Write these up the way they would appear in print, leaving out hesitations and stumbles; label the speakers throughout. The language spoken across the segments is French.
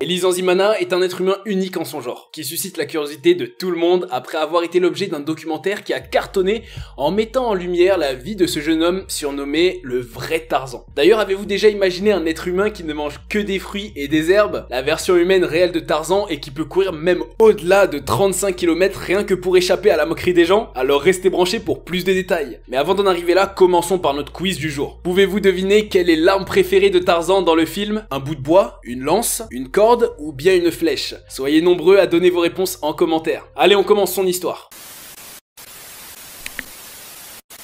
Speaker 1: Ellie Zanzimana est un être humain unique en son genre, qui suscite la curiosité de tout le monde après avoir été l'objet d'un documentaire qui a cartonné en mettant en lumière la vie de ce jeune homme surnommé le vrai Tarzan. D'ailleurs, avez-vous déjà imaginé un être humain qui ne mange que des fruits et des herbes, la version humaine réelle de Tarzan et qui peut courir même au-delà de 35 km rien que pour échapper à la moquerie des gens? Alors restez branchés pour plus de détails. Mais avant d'en arriver là, commençons par notre quiz du jour. Pouvez-vous deviner quelle est l'arme préférée de Tarzan dans le film? Un bout de bois, une lance, une corde ou bien une flèche? Soyez nombreux à donner vos réponses en commentaire. Allez, on commence son histoire.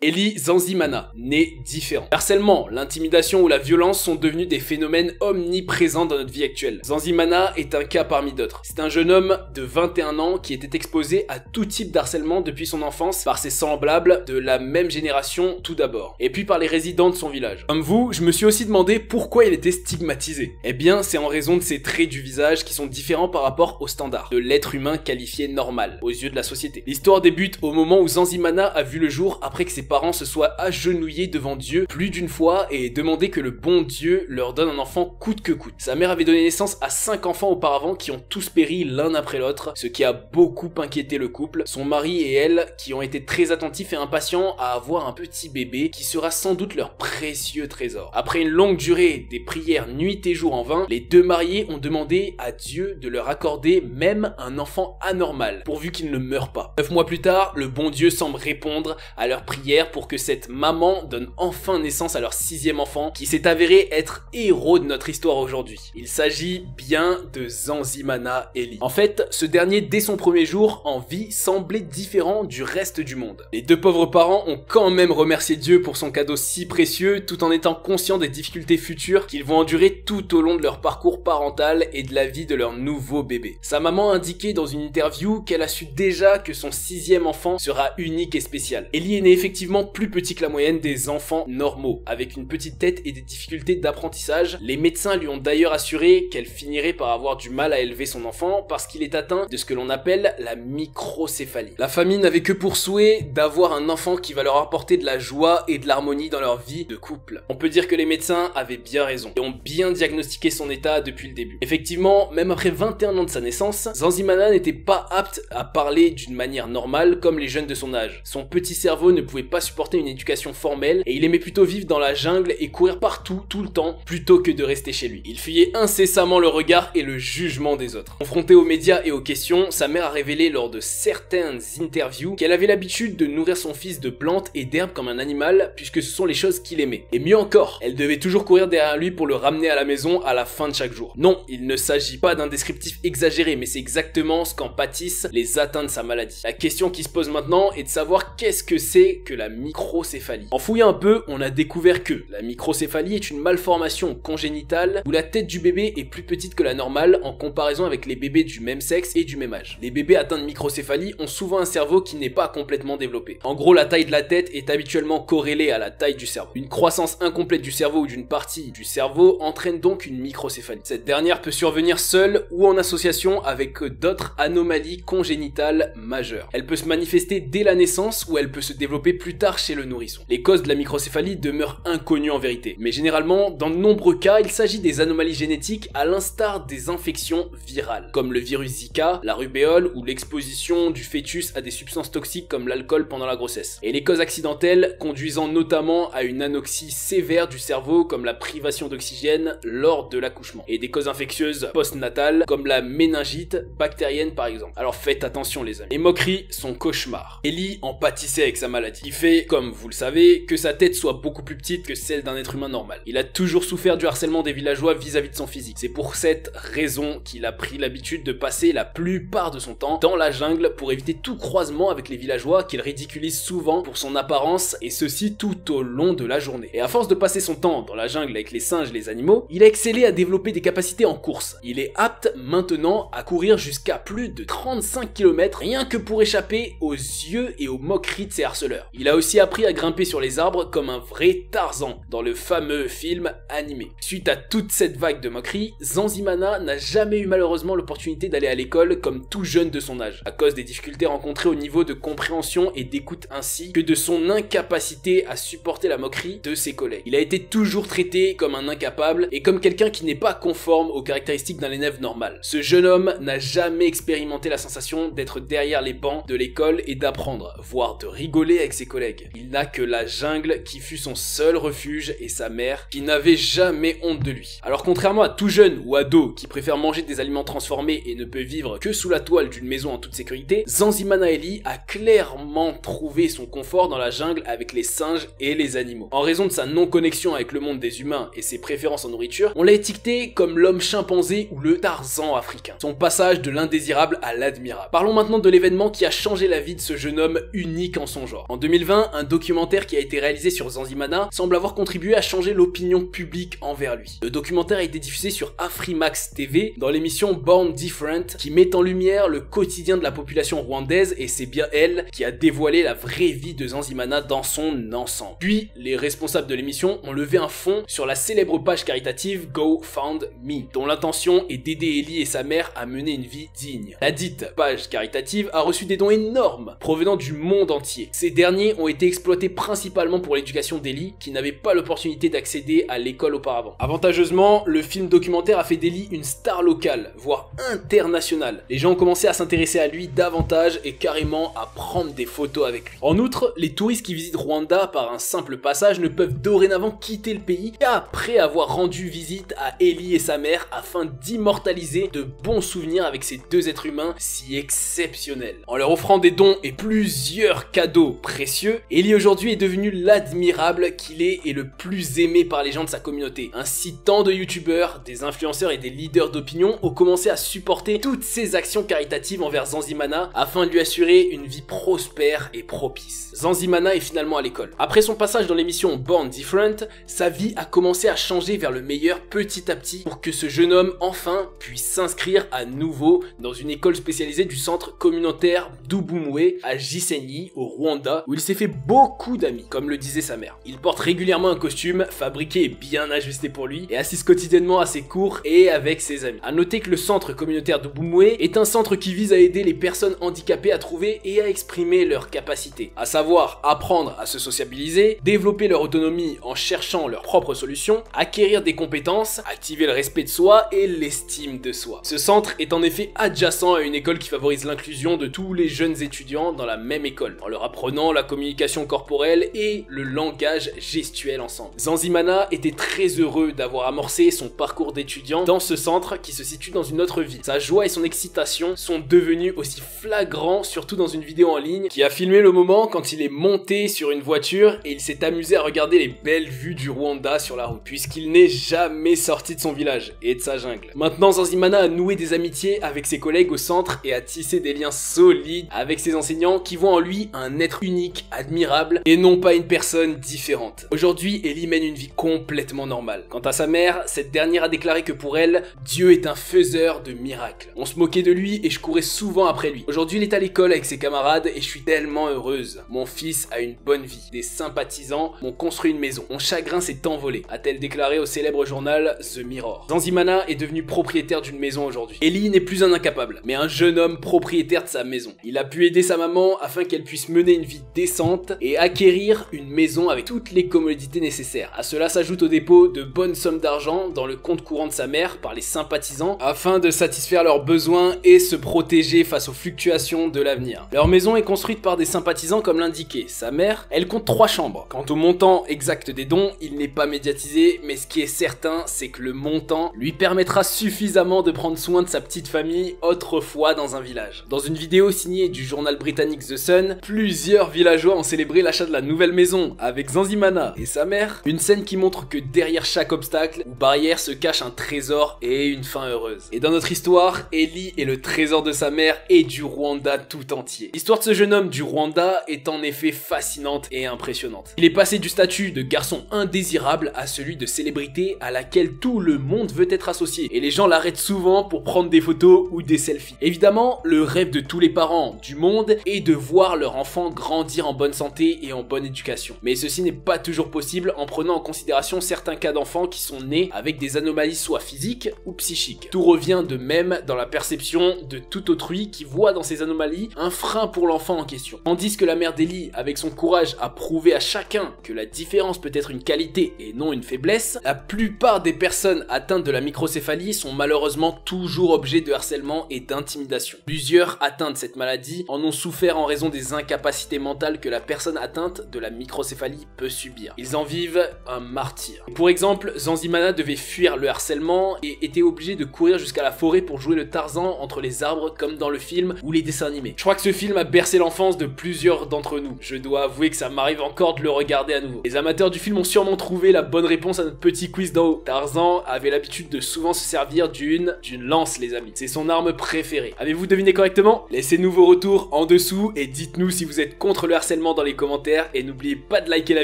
Speaker 1: Ellie Zanzimana, né différent. L'harcèlement, l'intimidation ou la violence sont devenus des phénomènes omniprésents dans notre vie actuelle. Zanzimana est un cas parmi d'autres. C'est un jeune homme de 21 ans qui était exposé à tout type d'harcèlement depuis son enfance par ses semblables de la même génération tout d'abord, et puis par les résidents de son village. Comme vous, je me suis aussi demandé pourquoi il était stigmatisé. Eh bien, c'est en raison de ses traits du visage qui sont différents par rapport aux standards de l'être humain qualifié normal aux yeux de la société. L'histoire débute au moment où Zanzimana a vu le jour après que ses parents se soient agenouillés devant Dieu plus d'une fois et demandé que le bon Dieu leur donne un enfant coûte que coûte. Sa mère avait donné naissance à 5 enfants auparavant qui ont tous péri l'un après l'autre, ce qui a beaucoup inquiété le couple, son mari et elle qui ont été très attentifs et impatients à avoir un petit bébé qui sera sans doute leur précieux trésor. Après une longue durée des prières nuit et jour en vain, les deux mariés ont demandé à Dieu de leur accorder même un enfant anormal, pourvu qu'il ne meure pas. 9 mois plus tard, le bon Dieu semble répondre à leurs prières pour que cette maman donne enfin naissance à leur 6e enfant qui s'est avéré être héros de notre histoire aujourd'hui. Il s'agit bien de Zanzimana Ellie. En fait, ce dernier dès son premier jour en vie semblait différent du reste du monde. Les deux pauvres parents ont quand même remercié Dieu pour son cadeau si précieux tout en étant conscients des difficultés futures qu'ils vont endurer tout au long de leur parcours parental et de la vie de leur nouveau bébé. Sa maman a indiqué dans une interview qu'elle a su déjà que son 6e enfant sera unique et spécial. Ellie est née effectivement plus petit que la moyenne des enfants normaux, avec une petite tête et des difficultés d'apprentissage. Les médecins lui ont d'ailleurs assuré qu'elle finirait par avoir du mal à élever son enfant parce qu'il est atteint de ce que l'on appelle la microcéphalie. La famille n'avait que pour souhait d'avoir un enfant qui va leur apporter de la joie et de l'harmonie dans leur vie de couple. On peut dire que les médecins avaient bien raison et ont bien diagnostiqué son état depuis le début. Effectivement, même après 21 ans de sa naissance, Zanzimana n'était pas apte à parler d'une manière normale comme les jeunes de son âge. Son petit cerveau ne pouvait pas supporter une éducation formelle et il aimait plutôt vivre dans la jungle et courir partout tout le temps plutôt que de rester chez lui. Il fuyait incessamment le regard et le jugement des autres. Confronté aux médias et aux questions, sa mère a révélé lors de certaines interviews qu'elle avait l'habitude de nourrir son fils de plantes et d'herbes comme un animal puisque ce sont les choses qu'il aimait. Et mieux encore, elle devait toujours courir derrière lui pour le ramener à la maison à la fin de chaque jour. Non, il ne s'agit pas d'un descriptif exagéré, mais c'est exactement ce qu'en pâtissent les atteints de sa maladie. La question qui se pose maintenant est de savoir qu'est-ce que c'est que la microcéphalie. En fouillant un peu, on a découvert que la microcéphalie est une malformation congénitale où la tête du bébé est plus petite que la normale en comparaison avec les bébés du même sexe et du même âge. Les bébés atteints de microcéphalie ont souvent un cerveau qui n'est pas complètement développé. En gros, la taille de la tête est habituellement corrélée à la taille du cerveau. Une croissance incomplète du cerveau ou d'une partie du cerveau entraîne donc une microcéphalie. Cette dernière peut survenir seule ou en association avec d'autres anomalies congénitales majeures. Elle peut se manifester dès la naissance ou elle peut se développer plus tard chez le nourrisson. Les causes de la microcéphalie demeurent inconnues en vérité, mais généralement, dans de nombreux cas, il s'agit des anomalies génétiques à l'instar des infections virales, comme le virus Zika, la rubéole ou l'exposition du fœtus à des substances toxiques comme l'alcool pendant la grossesse. Et les causes accidentelles conduisant notamment à une anoxie sévère du cerveau comme la privation d'oxygène lors de l'accouchement. Et des causes infectieuses postnatales comme la méningite bactérienne par exemple. Alors faites attention les amis. Les moqueries sont cauchemars. Ellie en pâtissait avec sa maladie. Il fait, comme vous le savez, que sa tête soit beaucoup plus petite que celle d'un être humain normal. Il a toujours souffert du harcèlement des villageois vis-à-vis de son physique. C'est pour cette raison qu'il a pris l'habitude de passer la plupart de son temps dans la jungle pour éviter tout croisement avec les villageois qu'il ridiculise souvent pour son apparence et ceci tout au long de la journée. Et à force de passer son temps dans la jungle avec les singes et les animaux, il a excellé à développer des capacités en course. Il est apte maintenant à courir jusqu'à plus de 35 km rien que pour échapper aux yeux et aux moqueries de ses harceleurs. Il a a aussi appris à grimper sur les arbres comme un vrai Tarzan dans le fameux film animé. Suite à toute cette vague de moqueries, Zanzimana n'a jamais eu malheureusement l'opportunité d'aller à l'école comme tout jeune de son âge, à cause des difficultés rencontrées au niveau de compréhension et d'écoute ainsi que de son incapacité à supporter la moquerie de ses collègues. Il a été toujours traité comme un incapable et comme quelqu'un qui n'est pas conforme aux caractéristiques d'un élève normal. Ce jeune homme n'a jamais expérimenté la sensation d'être derrière les bancs de l'école et d'apprendre, voire de rigoler avec ses collègues. Il n'a que la jungle qui fut son seul refuge et sa mère qui n'avait jamais honte de lui. Alors contrairement à tout jeune ou ado qui préfère manger des aliments transformés et ne peut vivre que sous la toile d'une maison en toute sécurité, Zanzimana Ellie a clairement trouvé son confort dans la jungle avec les singes et les animaux. En raison de sa non-connexion avec le monde des humains et ses préférences en nourriture, on l'a étiqueté comme l'homme chimpanzé ou le Tarzan africain. Son passage de l'indésirable à l'admirable. Parlons maintenant de l'événement qui a changé la vie de ce jeune homme unique en son genre. En 2020, un documentaire qui a été réalisé sur Zanzimana semble avoir contribué à changer l'opinion publique envers lui. Le documentaire a été diffusé sur Afrimax TV dans l'émission Born Different qui met en lumière le quotidien de la population rwandaise et c'est bien elle qui a dévoilé la vraie vie de Zanzimana dans son ensemble. Puis, les responsables de l'émission ont levé un fonds sur la célèbre page caritative GoFundMe, dont l'intention est d'aider Ellie et sa mère à mener une vie digne. La dite page caritative a reçu des dons énormes provenant du monde entier. Ces derniers ont été exploités principalement pour l'éducation d'Ellie qui n'avait pas l'opportunité d'accéder à l'école auparavant. Avantageusement, le film documentaire a fait d'Ellie une star locale, voire internationale. Les gens ont commencé à s'intéresser à lui davantage et carrément à prendre des photos avec lui. En outre, les touristes qui visitent Rwanda par un simple passage ne peuvent dorénavant quitter le pays qu'après avoir rendu visite à Ellie et sa mère afin d'immortaliser de bons souvenirs avec ces deux êtres humains si exceptionnels. En leur offrant des dons et plusieurs cadeaux précieux, Ellie aujourd'hui est devenu l'admirable qu'il est et le plus aimé par les gens de sa communauté. Ainsi, tant de youtubeurs, des influenceurs et des leaders d'opinion ont commencé à supporter toutes ses actions caritatives envers Zanzimana afin de lui assurer une vie prospère et propice. Zanzimana est finalement à l'école. Après son passage dans l'émission Born Different, sa vie a commencé à changer vers le meilleur petit à petit pour que ce jeune homme enfin puisse s'inscrire à nouveau dans une école spécialisée du centre communautaire d'Ubumwe à Gisenyi au Rwanda où il s'est fait beaucoup d'amis, comme le disait sa mère. Il porte régulièrement un costume fabriqué et bien ajusté pour lui et assiste quotidiennement à ses cours et avec ses amis. A noter que le centre communautaire d'Ubumwe est un centre qui vise à aider les personnes handicapées à trouver et à exprimer leurs capacités, à savoir apprendre à se sociabiliser, développer leur autonomie en cherchant leurs propres solutions, acquérir des compétences, activer le respect de soi et l'estime de soi. Ce centre est en effet adjacent à une école qui favorise l'inclusion de tous les jeunes étudiants dans la même école, en leur apprenant la communication corporelle et le langage gestuel ensemble. Zanzimana était très heureux d'avoir amorcé son parcours d'étudiant dans ce centre qui se situe dans une autre ville. Sa joie et son excitation sont devenus aussi flagrants, surtout dans une vidéo en ligne qui a filmé le moment quand il est monté sur une voiture et il s'est amusé à regarder les belles vues du Rwanda sur la route, puisqu'il n'est jamais sorti de son village et de sa jungle. Maintenant, Zanzimana a noué des amitiés avec ses collègues au centre et a tissé des liens solides avec ses enseignants qui voient en lui un être unique, admirable et non pas une personne différente. Aujourd'hui, Ellie mène une vie complètement normale. Quant à sa mère, cette dernière a déclaré que pour elle, Dieu est un faiseur de miracles. On se moquait de lui et je courais souvent après lui. Aujourd'hui, il est à l'école avec ses camarades et je suis tellement heureuse. Mon fils a une bonne vie. Des sympathisants m'ont construit une maison. Mon chagrin s'est envolé, a-t-elle déclaré au célèbre journal The Mirror. Zanzimana est devenu propriétaire d'une maison aujourd'hui. Ellie n'est plus un incapable, mais un jeune homme propriétaire de sa maison. Il a pu aider sa maman afin qu'elle puisse mener une vie décente et acquérir une maison avec toutes les commodités nécessaires. À cela s'ajoute au dépôt de bonnes sommes d'argent dans le compte courant de sa mère par les sympathisants afin de satisfaire leurs besoins et se protéger face aux fluctuations de l'avenir. Leur maison est construite par des sympathisants comme l'indiquait. Sa mère, elle compte 3 chambres. Quant au montant exact des dons, il n'est pas médiatisé, mais ce qui est certain, c'est que le montant lui permettra suffisamment de prendre soin de sa petite famille autrefois dans un village. Dans une vidéo signée du journal britannique The Sun, plusieurs villageois ont célébré l'achat de la nouvelle maison avec Zanzimana et sa mère, une scène qui montre que derrière chaque obstacle ou barrière se cache un trésor et une fin heureuse. Et dans notre histoire, Ellie est le trésor de sa mère et du Rwanda tout entier. L'histoire de ce jeune homme du Rwanda est en effet fascinante et impressionnante. Il est passé du statut de garçon indésirable à celui de célébrité à laquelle tout le monde veut être associé et les gens l'arrêtent souvent pour prendre des photos ou des selfies. Évidemment, le rêve de tous les parents du monde est de voir leur enfant grandir en bonne santé et en bonne éducation. Mais ceci n'est pas toujours possible en prenant en considération certains cas d'enfants qui sont nés avec des anomalies soit physiques ou psychiques. Tout revient de même dans la perception de tout autrui qui voit dans ces anomalies un frein pour l'enfant en question. Tandis que la mère d'Ellie, avec son courage, a prouvé à chacun que la différence peut être une qualité et non une faiblesse, la plupart des personnes atteintes de la microcéphalie sont malheureusement toujours objets de harcèlement et d'intimidation. Plusieurs atteints de cette maladie en ont souffert en raison des incapacités mentales que la personne atteinte de la microcéphalie peut subir. Ils en vivent un martyr. Pour exemple, Zanzimana devait fuir le harcèlement et était obligé de courir jusqu'à la forêt pour jouer le Tarzan entre les arbres comme dans le film ou les dessins animés. Je crois que ce film a bercé l'enfance de plusieurs d'entre nous. Je dois avouer que ça m'arrive encore de le regarder à nouveau. Les amateurs du film ont sûrement trouvé la bonne réponse à notre petit quiz d'en haut. Tarzan avait l'habitude de souvent se servir d'une lance, les amis. C'est son arme préférée. Avez-vous deviné correctement? Laissez-nous vos retours en dessous et dites-nous si vous êtes contre le harcèlement dans les commentaires et n'oubliez pas de liker la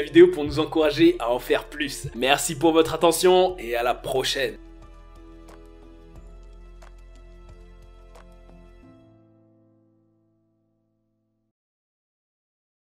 Speaker 1: vidéo pour nous encourager à en faire plus. Merci pour votre attention et à la prochaine.